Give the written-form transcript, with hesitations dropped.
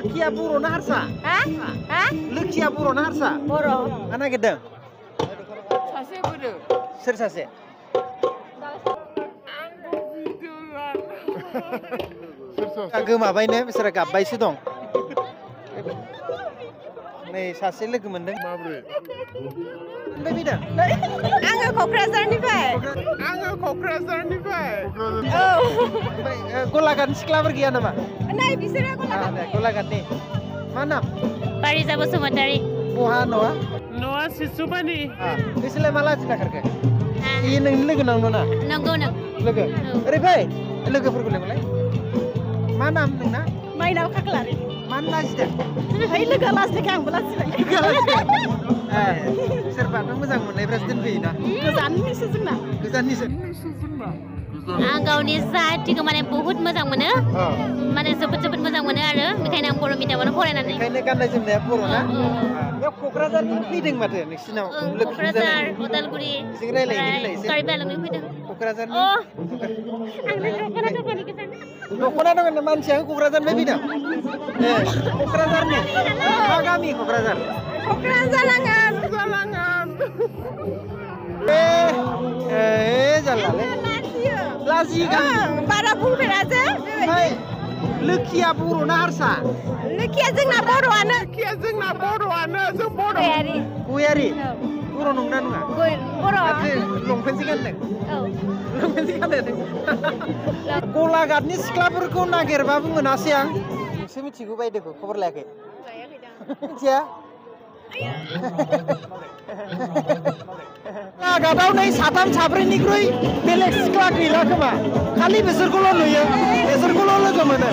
लोखिया बर' ना हारसा? हा? लोखिया बर' ना हारसा? बर'। मा नागिरदों? सासे बोरो। सोर सासे? गोमाबायनो बिसोरो गाबबायसो दं। नै सासे लोगो मोनदों। माब्रै? ओमफ्राय फैदों? आङो क'क्राझारनिफ्राय। औ। ओमफ्राय गलाघाटनि सिख्लाफोर गैया नामा? नै बिसोरो गलाघाटनि। मा नाम? बारिजा बसुमतारी। बहा न'आ? न'आ सिसुमानि। नोंसोरलाय मा लाजिना खारखो? इयो नोंनि लोगो नांगौ ना? नंगौ नों। लोगो? ओरै फै लोगोफोरखौ लेंहरलाय। मा नाम नोंना? माइनाव खाख्लारि। मानो लाजिदों? है लोगोआ लाजिनायखाय आंबो लाजिबाय। सोरबा नों मोजां मोननायफ्रासो दोनफैयोना? गोजाननिसो जोंना। गोजाननिसो? आं गावनि जाथिखौ माने बहुत मोजां मोनो। माने जोबोद मोजां मोनो आरो बेखायनो आं बर' मिडियामावनो फरायनानै। बेखायनो गाननाय जोमनाया बर' ना? बेयाव क'क्राझारनि फैदों माथो नोंसिनाव? क'क्राझार, उदालगुरि, जों रायलायहैनो फैलाय एसे। कार्बि आंलंनि फैदों। क'क्राझारनि? आं दख'ना दखान मानसिया क'क्राझारनिफ्राय फैदों? क'क्राझारनि? मा गामि क'क्राझार? क'क्राझार जारलालै। लाजियो बारा बुंफेरा जे। ओमफ्राय लोखिया बर' ना हारसा? लोखिया जोंना बर'आनो। जों बर'। गयारि? बर' नंना नङा? बर'। लंपेन्टसो गानदों? औ। लंपेन्टसो गानदों? गलाघाटनि सिख्लाफोरखौ नागिरबाबो मोनासै आं। नोंसो मिथिगौ बायदिखौ खबर लायाखै? मिथिया? गलाघाटआव नै साथाम साब्रैनिख्रुइ बेलेग सिख्ला गैला खोमा। खालि बिसोरखौल' नुयो, बिसोरखौल' लोगो मोनो।